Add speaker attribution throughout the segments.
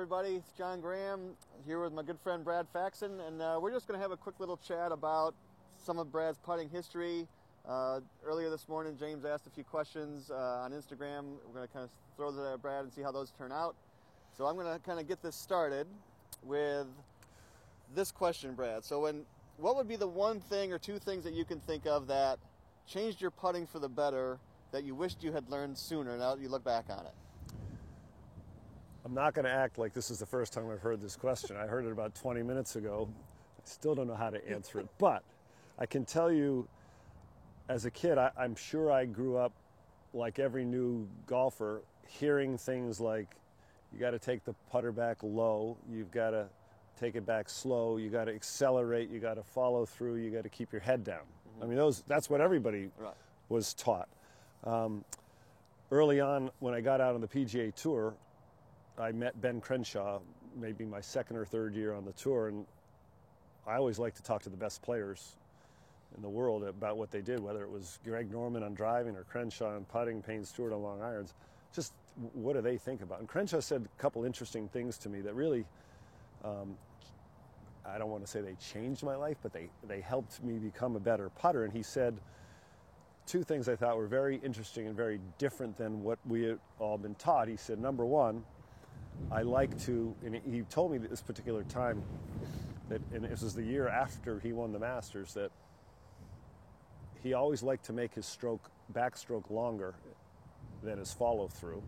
Speaker 1: everybody. It's John Graham here with my good friend Brad Faxon, and we're just going to have a quick little chat about some of Brad's putting history. Earlier this morning, James asked a few questions on Instagram. We're going to kind of throw that at Brad and see how those turn out. So I'm going to kind of get this started with this question, Brad. So what would be the one thing or two things that you can think of that changed your putting for the better that you wished you had learned sooner now that you look back on it?
Speaker 2: I'm not going to act like this is the first time I've heard this question. I heard it about 20 minutes ago. I still don't know how to answer it. But I can tell you, as a kid, I'm sure I grew up like every new golfer, hearing things like, you got to take the putter back low, you've got to take it back slow, you got to accelerate, you got to follow through, you got to keep your head down. Mm-hmm. I mean, that's what everybody was taught. Early on, when I got out on the PGA Tour, I met Ben Crenshaw, maybe my second or third year on the tour, and I always like to talk to the best players in the world about what they did, whether it was Greg Norman on driving or Crenshaw on putting, Payne Stewart on long irons. Just what do they think about? And Crenshaw said a couple interesting things to me that really, I don't want to say they changed my life, but they helped me become a better putter. And he said two things I thought were very interesting and very different than what we had all been taught. He said, number one, I like to, and he told me at this particular time, that, and this was the year after he won the Masters, that he always liked to make his backstroke longer than his follow-through.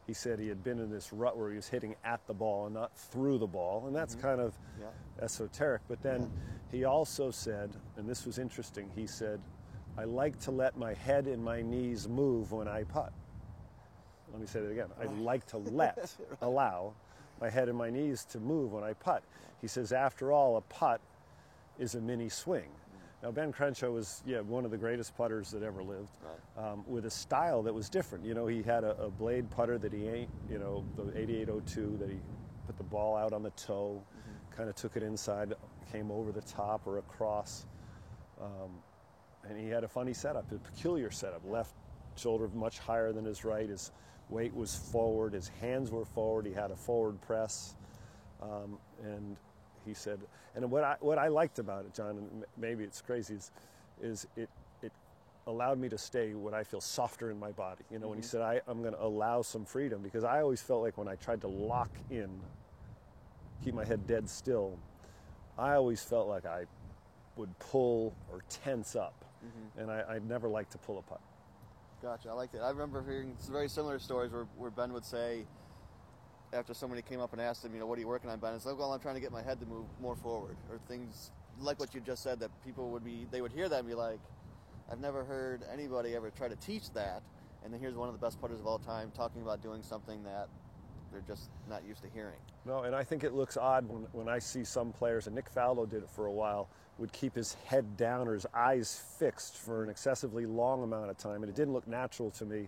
Speaker 2: He said he had been in this rut where he was hitting at the ball and not through the ball, and that's kind of esoteric. But then he also said, and this was interesting, he said, I like to let my head and my knees move when I putt. Let me say that again. I like to allow my head and my knees to move when I putt. He says, after all, a putt is a mini swing. Now, Ben Crenshaw was, one of the greatest putters that ever lived, with a style that was different. You know, he had a blade putter that the 8802, that he put the ball out on the toe, kind of took it inside, came over the top or across. And he had a funny setup, a peculiar setup. Left shoulder much higher than his right. His weight was forward. His hands were forward. He had a forward press. And he said, and what I liked about it, John, and maybe it's crazy, is it allowed me to stay what I feel softer in my body. You know, when he said, I'm going to allow some freedom, because I always felt like when I tried to lock in, keep my head dead still, I always felt like I would pull or tense up. And I'd never liked to pull a putt.
Speaker 1: Gotcha, I like that. I remember hearing some very similar stories where Ben would say, after somebody came up and asked him, what are you working on, Ben? It's like, well, I'm trying to get my head to move more forward, or things like what you just said, that people would hear that and be like, I've never heard anybody ever try to teach that, and then here's one of the best putters of all time talking about doing something that they're just not used to hearing.
Speaker 2: No, and I think it looks odd when I see some players, and Nick Faldo did it for a while, would keep his head down or his eyes fixed for an excessively long amount of time, and it didn't look natural to me.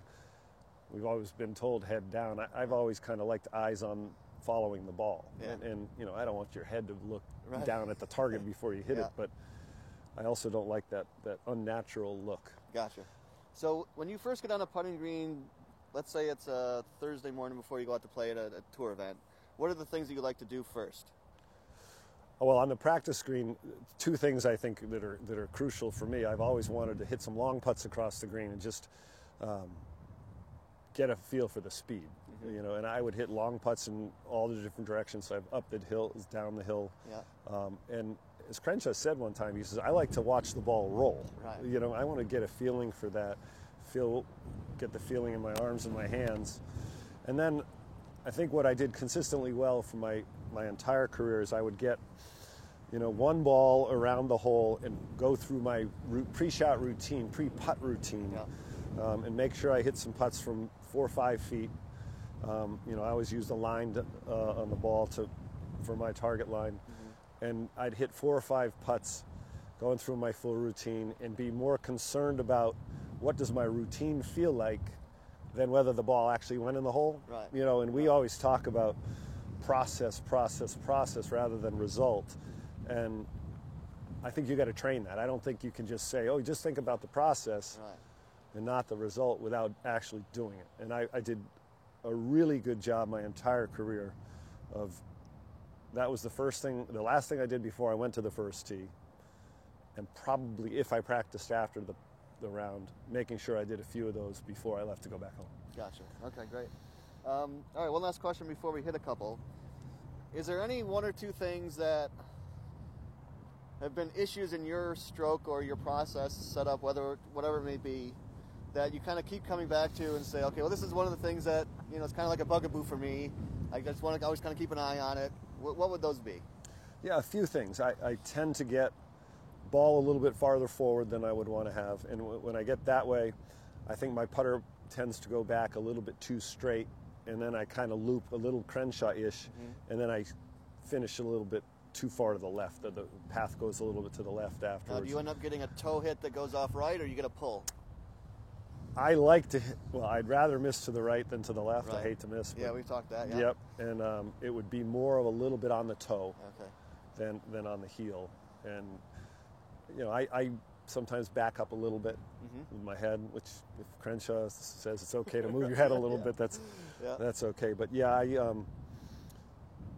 Speaker 2: We've always been told head down. I've always kind of liked eyes on following the ball. And I don't want your head to look down at the target before you hit it, but I also don't like that unnatural look.
Speaker 1: Gotcha. So when you first get on a putting green, let's say it's a Thursday morning before you go out to play at a tour event, what are the things that you like to do first?
Speaker 2: Well, on the practice green, two things I think that are crucial for me. I've always wanted to hit some long putts across the green and just get a feel for the speed, and I would hit long putts in all the different directions. So I've up the hill, down the hill. And as Crenshaw said one time, he says, I like to watch the ball roll. Right. I want to get a feeling for that, get the feeling in my arms and my hands. And then I think what I did consistently well for my entire career is I would get, one ball around the hole and go through my pre-shot routine, pre-putt routine, and make sure I hit some putts from 4 or 5 feet. I always use the line on the ball for my target line. And I'd hit 4 or 5 putts going through my full routine and be more concerned about what does my routine feel like than whether the ball actually went in the hole. Right. And we always talk about process rather than result. And I think you got to train that. I don't think you can just say, just think about the process and not the result without actually doing it. And I did a really good job my entire career of, that was the last thing I did before I went to the first tee, and probably if I practiced after the round, making sure I did a few of those before I left to go back home.
Speaker 1: Gotcha. Okay, great. All right, one last question before we hit a couple. Is there any one or two things that have been issues in your stroke or your process setup, whatever it may be, that you kind of keep coming back to and say, okay, well, this is one of the things that, it's kind of like a bugaboo for me. I just want to always kind of keep an eye on it. What would those be?
Speaker 2: Yeah, a few things. I tend to get ball a little bit farther forward than I would want to have. And when I get that way, I think my putter tends to go back a little bit too straight, and then I kind of loop a little Crenshaw-ish, and then I finish a little bit too far to the left. The path goes a little bit to the left afterwards.
Speaker 1: Do you end up getting a toe hit that goes off right, or you get a pull?
Speaker 2: I like to hit, well, I'd rather miss to the right than to the left.
Speaker 1: Right.
Speaker 2: I hate to miss.
Speaker 1: Yeah, we've talked that, yeah.
Speaker 2: Yep, and it would be more of a little bit on the toe
Speaker 1: Okay.
Speaker 2: than on the heel. And, I sometimes back up a little bit with my head, which if Crenshaw says it's okay to move your head a little bit, that's okay. But yeah,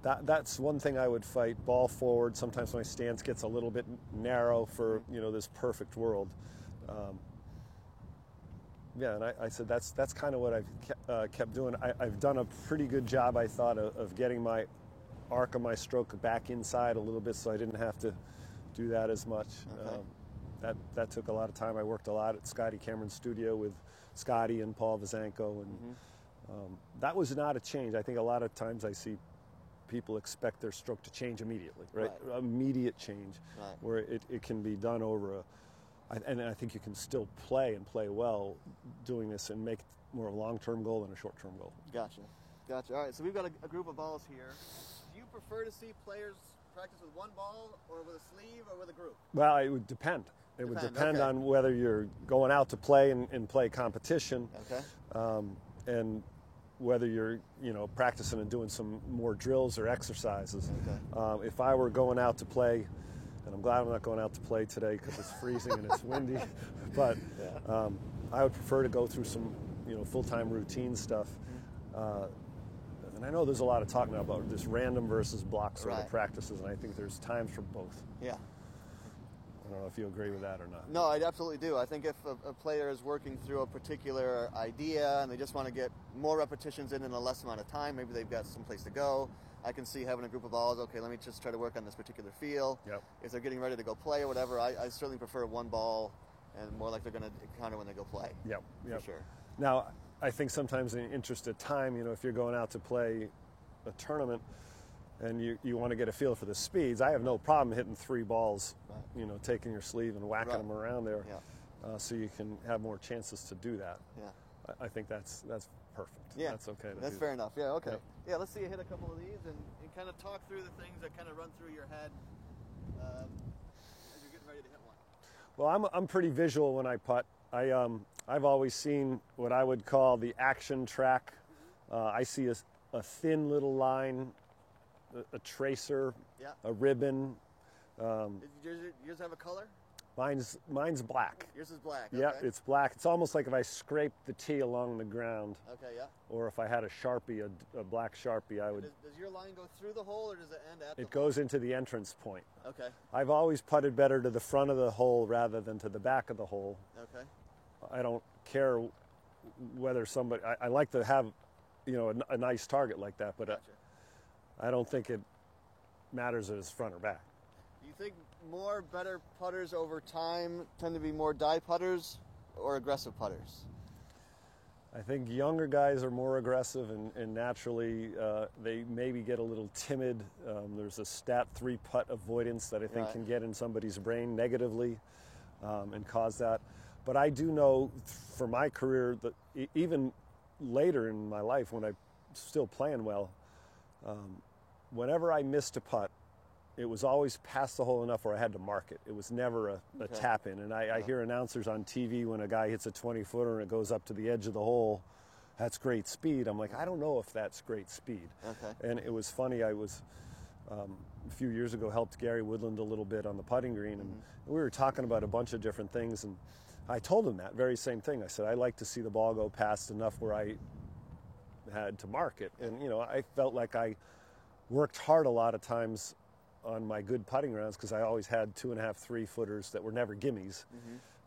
Speaker 2: that's one thing I would fight, ball forward. Sometimes my stance gets a little bit narrow for, this perfect world. Yeah, and I said that's kind of what I've kept doing. I've done a pretty good job, I thought, of getting my arc of my stroke back inside a little bit, so I didn't have to do that as much.
Speaker 1: Okay.
Speaker 2: That took a lot of time. I worked a lot at Scotty Cameron's studio with Scotty and Paul Vizanko, and that was not a change. I think a lot of times I see people expect their stroke to change immediately, right? Immediate change, where it can be done over and I think you can still play and play well doing this and make more of a long-term goal than a short-term goal.
Speaker 1: Gotcha. All right, so we've got a group of balls here. Do you prefer to see players practice with one ball or with a sleeve or with a group?
Speaker 2: Well, it would depend. It would depend on whether you're going out to play and play competition, and whether you're practicing and doing some more drills or exercises. If I were going out to play, and I'm glad I'm not going out to play today because it's freezing and it's windy, but I would prefer to go through some full-time routine stuff. And I know there's a lot of talk now about this random versus block sort of practices, and I think there's times for both.
Speaker 1: Yeah.
Speaker 2: I don't know if you agree with that or not.
Speaker 1: No, I absolutely do. I think if a player is working through a particular idea and they just want to get more repetitions in a less amount of time, maybe they've got some place to go, I can see having a group of balls, okay, let me just try to work on this particular feel.
Speaker 2: Yep.
Speaker 1: If they're getting ready to go play or whatever, I certainly prefer one ball and more like they're going to encounter when they go play.
Speaker 2: Yep.
Speaker 1: For sure.
Speaker 2: Now, I think sometimes in the interest of time, if you're going out to play a tournament and you want to get a feel for the speeds, I have no problem hitting 3 balls, taking your sleeve and whacking them around there, so you can have more chances to do that.
Speaker 1: Yeah.
Speaker 2: I think that's perfect.
Speaker 1: Yeah.
Speaker 2: That's okay.
Speaker 1: That's fair enough. Yeah, okay.
Speaker 2: Yep.
Speaker 1: Yeah, let's see you hit a couple of these and kind of talk through the things that kind of run through your head as you're getting ready to hit one.
Speaker 2: Well, I'm pretty visual when I putt. I've always seen what I would call the action track. I see a thin little line, a tracer, a ribbon.
Speaker 1: Yours have a color?
Speaker 2: Mine's black.
Speaker 1: Yours is black.
Speaker 2: Yeah,
Speaker 1: okay.
Speaker 2: it's black. It's almost like if I scraped the tee along the ground.
Speaker 1: Okay, yeah.
Speaker 2: Or if I had a Sharpie, a black Sharpie, I would.
Speaker 1: Does your line go through the hole or does it end at the hole?
Speaker 2: It goes into the entrance point.
Speaker 1: Okay.
Speaker 2: I've always putted better to the front of the hole rather than to the back of the hole.
Speaker 1: Okay. I
Speaker 2: don't care whether somebody. I like to have, a nice target like that, but I don't think it matters if it's front or back.
Speaker 1: Do you think better putters over time tend to be more die putters or aggressive putters?
Speaker 2: I think younger guys are more aggressive and naturally they maybe get a little timid. There's a stat 3 putt avoidance that I think can get in somebody's brain negatively and cause that. But I do know for my career that even later in my life when I'm still playing well, whenever I missed a putt, it was always past the hole enough where I had to mark it. It was never a tap in. And I hear announcers on TV when a guy hits a 20-footer and it goes up to the edge of the hole, that's great speed. I'm like, I don't know if that's great speed.
Speaker 1: Okay.
Speaker 2: And it was funny, I was a few years ago helped Gary Woodland a little bit on the putting green, and we were talking about a bunch of different things, and I told him that very same thing. I said, I like to see the ball go past enough where had to market. And, I felt like I worked hard a lot of times on my good putting rounds because I always had 2.5, 3 footers that were never gimmies.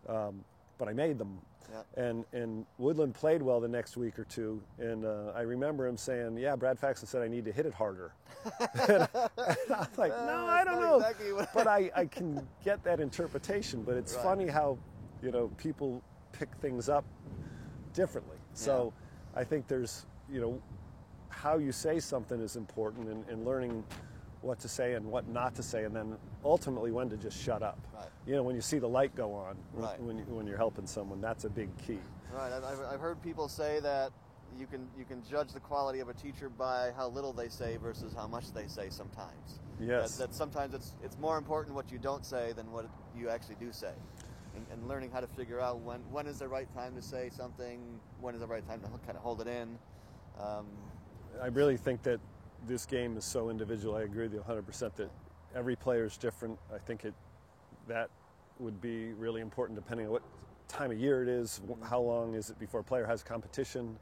Speaker 2: But I made them.
Speaker 1: Yeah.
Speaker 2: And Woodland played well the next week or two, and I remember him saying, "Yeah, Brad Faxon said I need to hit it harder." and I was like, "No, I don't know."
Speaker 1: Exactly
Speaker 2: but I can get that interpretation. But it's funny how people pick things up differently. So I think there's how you say something is important, and learning what to say and what not to say, and then ultimately when to just shut up.
Speaker 1: Right.
Speaker 2: When you see the light go on,
Speaker 1: right.
Speaker 2: when you're helping someone, that's a big key.
Speaker 1: Right. I've heard people say that you can judge the quality of a teacher by how little they say versus how much they say sometimes.
Speaker 2: Yes.
Speaker 1: That sometimes it's more important what you don't say than what you actually do say. And learning how to figure out when is the right time to say something, when is the right time to kind of hold it in.
Speaker 2: I really think that this game is so individual. I agree with you 100% that every player is different. I think that would be really important depending on what time of year it is, how long is it before a player has competition,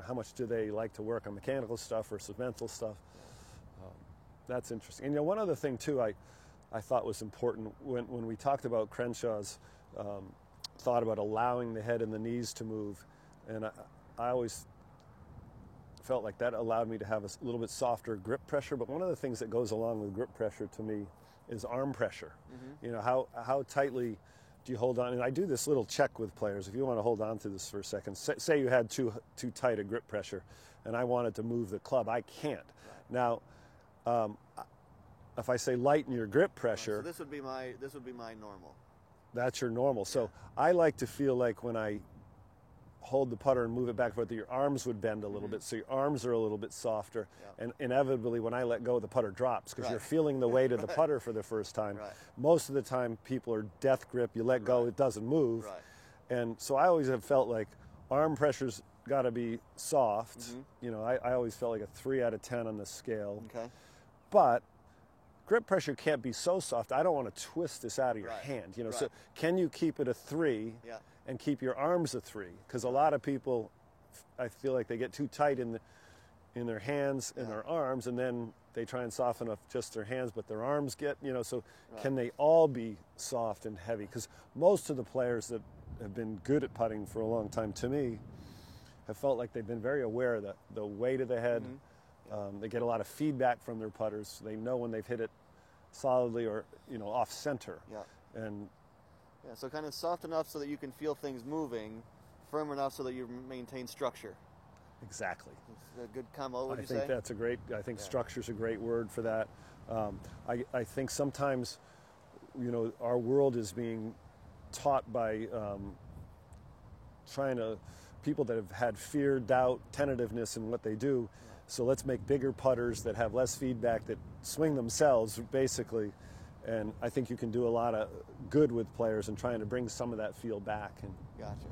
Speaker 2: how much do they like to work on mechanical stuff versus mental stuff. That's interesting. And one other thing too I thought was important when we talked about Crenshaw's thought about allowing the head and the knees to move, and I always felt like that allowed me to have a little bit softer grip pressure. But one of the things that goes along with grip pressure to me is arm pressure. How tightly do you hold on? And I do this little check with players. If you want to hold on to this for a second, say you had too tight a grip pressure, and I wanted to move the club, I can't. Now, if I say lighten your grip pressure,
Speaker 1: so this would be my normal.
Speaker 2: That's your normal. So I like to feel like when I hold the putter and move it back and forth, that your arms would bend a little bit, so your arms are a little bit softer, and inevitably when I let go, the putter drops because you're feeling the weight of the putter for the first time. Most of the time people are death grip, you let go, it doesn't move. And so I always have felt like arm pressure's got to be soft. I always felt like a 3 out of 10 on the scale. But grip pressure can't be so soft. I don't want to twist this out of your hand. So can you keep it a 3 and keep your arms a 3? Because a lot of people, I feel like they get too tight in their hands and their arms, and then they try and soften up just their hands, but their arms get, so can they all be soft and heavy? Because most of the players that have been good at putting for a long time, to me, have felt like they've been very aware of the weight of the head. They get a lot of feedback from their putters. They know when they've hit it solidly or off center. And
Speaker 1: so kind of soft enough so that you can feel things moving, firm enough so that you maintain structure.
Speaker 2: Exactly.
Speaker 1: It's a good combo, would you say?
Speaker 2: I think that's a great, structure's a great word for that. I think sometimes, our world is being taught by people that have had fear, doubt, tentativeness in what they do. So let's make bigger putters that have less feedback, that swing themselves, basically. And I think you can do a lot of good with players and trying to bring some of that feel back. And
Speaker 1: gotcha.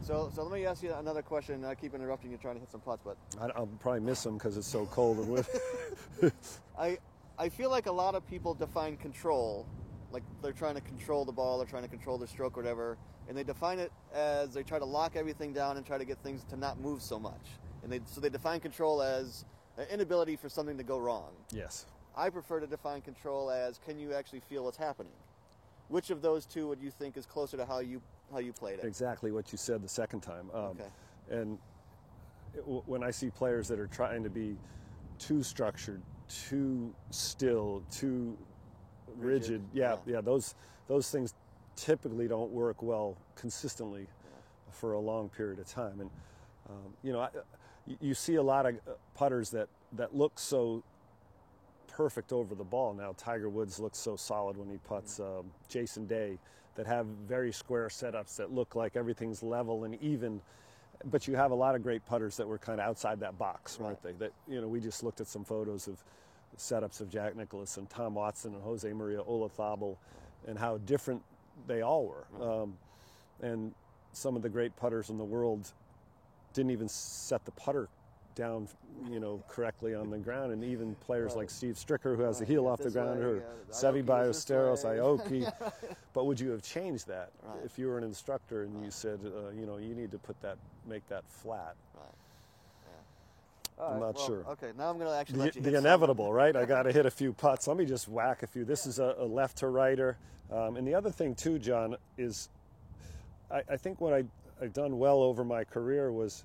Speaker 1: So let me ask you another question. I keep interrupting you trying to hit some putts, but
Speaker 2: I'll probably miss them because it's so cold and windy.
Speaker 1: I feel like a lot of people define control, like they're trying to control the ball, they're trying to control their stroke or whatever, and they define it as they try to lock everything down and try to get things to not move so much. And they define control as an inability for something to go wrong.
Speaker 2: Yes.
Speaker 1: I prefer to define control as, can you actually feel what's happening? Which of those two would you think is closer to how you played it?
Speaker 2: Exactly what you said the second time.
Speaker 1: Okay.
Speaker 2: And when I see players that are trying to be too structured, too still, too rigid, those things typically don't work well consistently for a long period of time. And you see a lot of putters that look so perfect over the ball now. Tiger Woods looks so solid when he putts. Jason Day, that have very square setups that look like everything's level and even. But you have a lot of great putters that were kind of outside that box, weren't they? That we just looked at some photos of setups of Jack Nicklaus and Tom Watson and Jose Maria Olazabal, and how different they all were. And some of the great putters in the world didn't even set the putter down, correctly on the ground, and even players like Steve Stricker, who has the heel off the ground, or Seve Ballesteros, Aoki. But would you have changed that if you were an instructor and you said, you need to make that flat?
Speaker 1: All
Speaker 2: I'm
Speaker 1: right,
Speaker 2: not
Speaker 1: well,
Speaker 2: sure.
Speaker 1: Okay, now I'm going to actually let you hit
Speaker 2: The
Speaker 1: some.
Speaker 2: inevitable, right? I got to hit a few putts. Let me just whack a few. This is a left to righter. And the other thing too, John, is I think what I've done well over my career was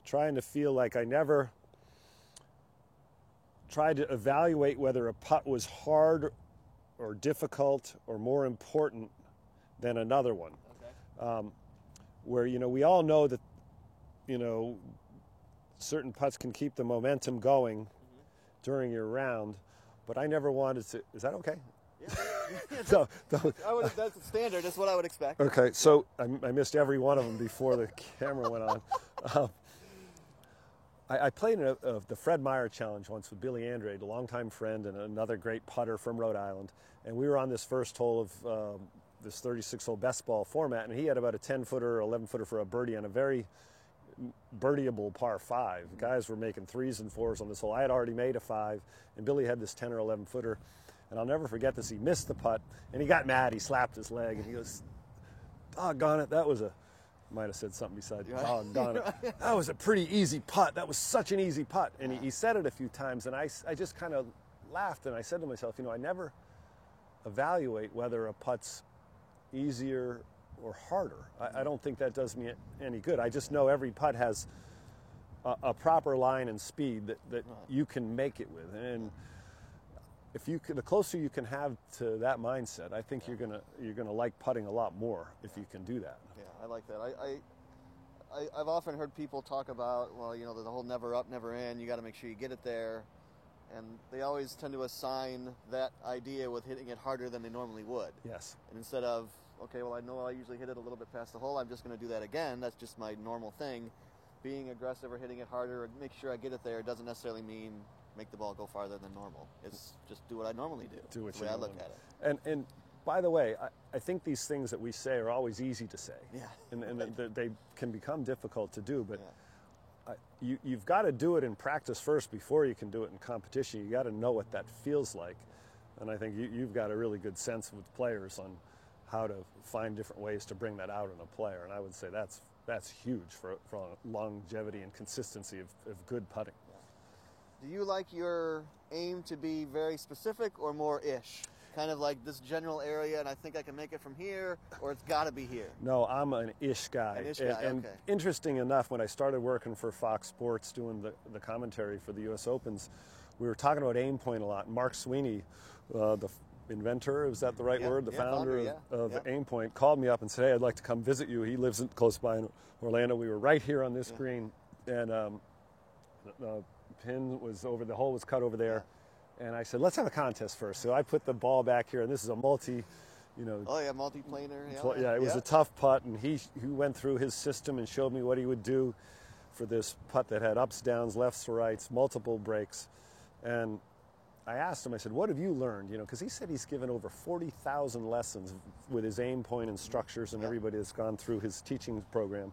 Speaker 2: trying to feel like I never tried to evaluate whether a putt was hard or difficult or more important than another one.
Speaker 1: Okay.
Speaker 2: Where, we all know that, certain putts can keep the momentum going during your round, but I never wanted to. Is that okay?
Speaker 1: Yeah.
Speaker 2: So,
Speaker 1: That's standard. That's what I would expect.
Speaker 2: okay, so I missed every one of them before the camera went on. I played in the Fred Meyer Challenge once with Billy Andrade, a longtime friend and another great putter from Rhode Island, and we were on this first hole of this 36-hole best ball format, and he had about a 10-footer or 11-footer for a birdie on a very birdieable par 5. The guys were making 3s and 4s on this hole. I had already made a 5, and Billy had this 10 or 11-footer, and I'll never forget this. He missed the putt, and he got mad. He slapped his leg, and he goes, "Doggone it, that was a..." Might have said something besides, "Doggone it, that was a pretty easy putt. That was such an easy putt." And he said it a few times, and I just kind of laughed, and I said to myself, I never evaluate whether a putt's easier or harder. I don't think that does me any good. I just know every putt has a proper line and speed that you can make it with, and the closer you can have to that mindset, I think you're gonna like putting a lot more if you can do that.
Speaker 1: Yeah, I like that. I've often heard people talk about, well, the whole never up, never in. You got to make sure you get it there, and they always tend to assign that idea with hitting it harder than they normally would.
Speaker 2: Yes.
Speaker 1: And instead of, okay, well, I know I usually hit it a little bit past the hole, I'm just going to do that again. That's just my normal thing. Being aggressive or hitting it harder or make sure I get it there doesn't necessarily mean make the ball go farther than normal. It's just do what I normally do.
Speaker 2: Do what
Speaker 1: That's the
Speaker 2: you
Speaker 1: way I
Speaker 2: normally
Speaker 1: look at it.
Speaker 2: And by the way, I think these things that we say are always easy to say.
Speaker 1: Yeah.
Speaker 2: And they can become difficult to do, but
Speaker 1: Yeah.
Speaker 2: you've got to do it in practice first before you can do it in competition. You got to know what that feels like. And I think you've got a really good sense with players on how to find different ways to bring that out in a player. And I would say that's huge for longevity and consistency of good putting.
Speaker 1: Do you like your aim to be very specific or more ish? Kind of like this general area, and I think I can make it from here, or it's got to be here?
Speaker 2: No, I'm an ish guy.
Speaker 1: An ish guy,
Speaker 2: and
Speaker 1: okay.
Speaker 2: Interesting enough, when I started working for Fox Sports doing the commentary for the U.S. Opens, we were talking about aim point a lot. Mark Sweeney, the inventor, is that the right word? The founder of Aim Point, called me up and said, "Hey, I'd like to come visit you." He lives close by in Orlando. We were right here on this green, and the pin was over, the hole was cut over there. And I said, let's have a contest first. So I put the ball back here, and this is a multiplanar.
Speaker 1: Yeah,
Speaker 2: it was a tough putt, and he went through his system and showed me what he would do for this putt that had ups, downs, lefts to rights, multiple breaks. And I asked him, I said, what have you learned? Because he said he's given over 40,000 lessons with his aim point instructors and everybody that's gone through his teaching program.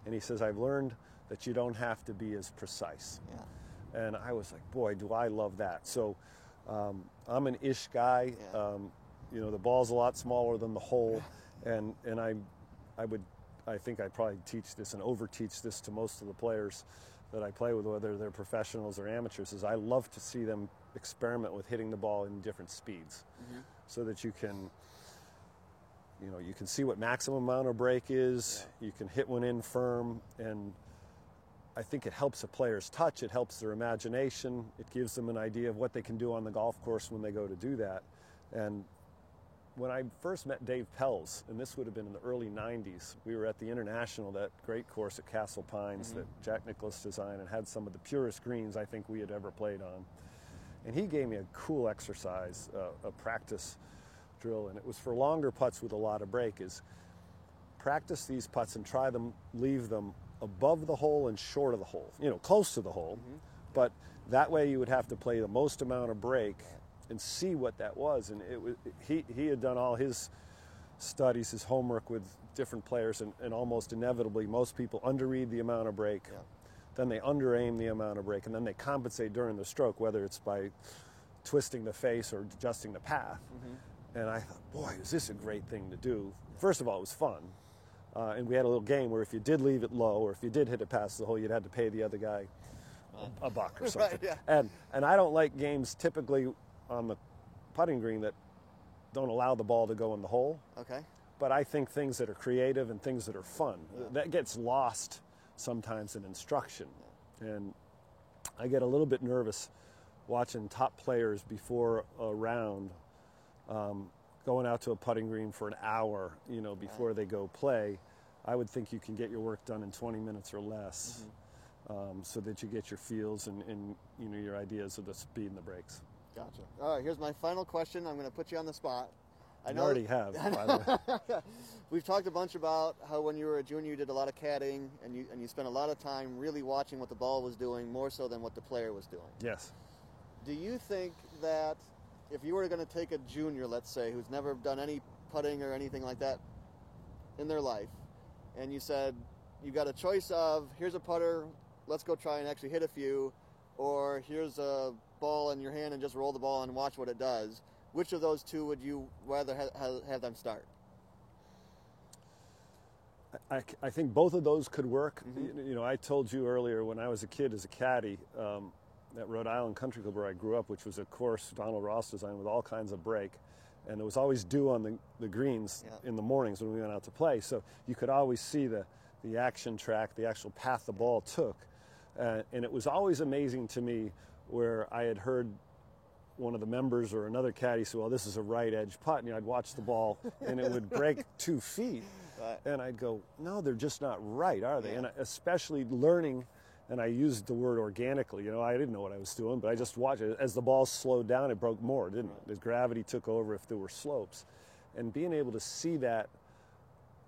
Speaker 2: And he says, I've learned that you don't have to be as precise.
Speaker 1: Yeah.
Speaker 2: And I was like, boy, do I love that. So I'm an ish guy.
Speaker 1: Yeah.
Speaker 2: The ball's a lot smaller than the hole. And I think I probably teach this and over-teach this to most of the players that I play with, whether they're professionals or amateurs, is I love to see them experiment with hitting the ball in different speeds so that you can see what maximum amount of break is. Yeah. You can hit one in firm, and I think it helps a player's touch, it helps their imagination, it gives them an idea of what they can do on the golf course when they go to do that. And when I first met Dave Pelz, and this would have been in the early 90s, we were at the International, that great course at Castle Pines that Jack Nicklaus designed, and had some of the purest greens I think we had ever played on. And he gave me a cool exercise, a practice drill, and it was for longer putts with a lot of break, is practice these putts and try them, leave them above the hole and short of the hole, close to the hole, but that way you would have to play the most amount of break and see what that was. And he had done all his studies, his homework with different players, and almost inevitably most people underread the amount of break, then they under-aim the amount of break, and then they compensate during the stroke, whether it's by twisting the face or adjusting the path. And I thought, boy, is this a great thing to do. First of all, it was fun. And we had a little game where if you did leave it low or if you did hit it past the hole, you'd have to pay the other guy a buck or something.
Speaker 1: Right, yeah.
Speaker 2: And I don't like games typically on the putting green that don't allow the ball to go in the hole.
Speaker 1: Okay.
Speaker 2: But I think things that are creative and things that are fun, that gets lost sometimes in instruction. And I get a little bit nervous watching top players before a round going out to a putting green for an hour, before they go play. I would think you can get your work done in 20 minutes or less, so that you get your feels and your ideas of the speed and the breaks.
Speaker 1: Gotcha. All right, here's my final question. I'm going to put you on the spot.
Speaker 2: I already have, by the way.
Speaker 1: We've talked a bunch about how when you were a junior you did a lot of caddying and you spent a lot of time really watching what the ball was doing more so than what the player was doing.
Speaker 2: Yes.
Speaker 1: Do you think that if you were going to take a junior, let's say, who's never done any putting or anything like that in their life, and you said you got a choice of here's a putter, let's go try and actually hit a few, or here's a ball in your hand and just roll the ball and watch what it does, which of those two would you rather have them start?
Speaker 2: I think both of those could work. Mm-hmm. I told you earlier when I was a kid as a caddy, at Rhode Island Country Club where I grew up, which was a course Donald Ross designed with all kinds of break, and it was always dew on the greens in the mornings when we went out to play, so you could always see the action track, the actual path the ball took, and it was always amazing to me where I had heard one of the members or another caddy say, well, this is a right edge putt, and I'd watch the ball and it would break 2 feet, and I'd go, no, they're just not right, are they? And especially learning. And I used the word organically. I didn't know what I was doing, but I just watched it. As the ball slowed down, it broke more, didn't it? As gravity took over if there were slopes. And being able to see that,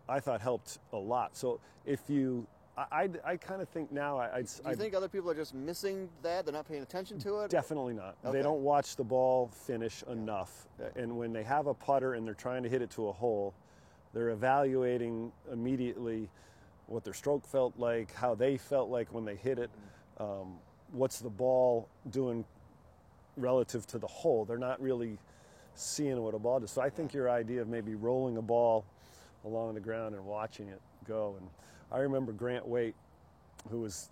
Speaker 2: I thought helped a lot. So if I kind of think now,
Speaker 1: do you think other people are just missing that? They're not paying attention to it?
Speaker 2: Definitely not.
Speaker 1: Okay.
Speaker 2: They don't watch the ball finish enough. And when they have a putter and they're trying to hit it to a hole, they're evaluating immediately what their stroke felt like, how they felt like when they hit it, what's the ball doing relative to the hole. They're not really seeing what a ball does. So I think your idea of maybe rolling a ball along the ground and watching it go. And I remember Grant Waite, who was,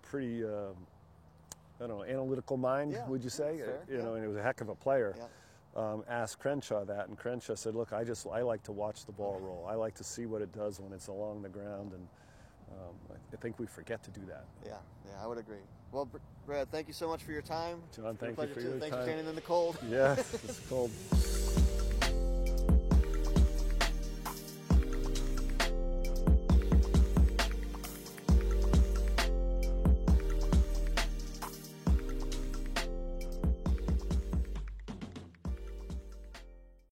Speaker 2: pretty, analytical mind, would you say? And he was a heck of a player.
Speaker 1: Yeah.
Speaker 2: Asked Crenshaw that, and Crenshaw said, look, I like to watch the ball roll. I like to see what it does when it's along the ground, and I think we forget to do that.
Speaker 1: Yeah, I would agree. Well, Brad, thank you so much for your time.
Speaker 2: John, thank you for your time.
Speaker 1: Thanks for standing in the cold.
Speaker 2: Yes, it's cold.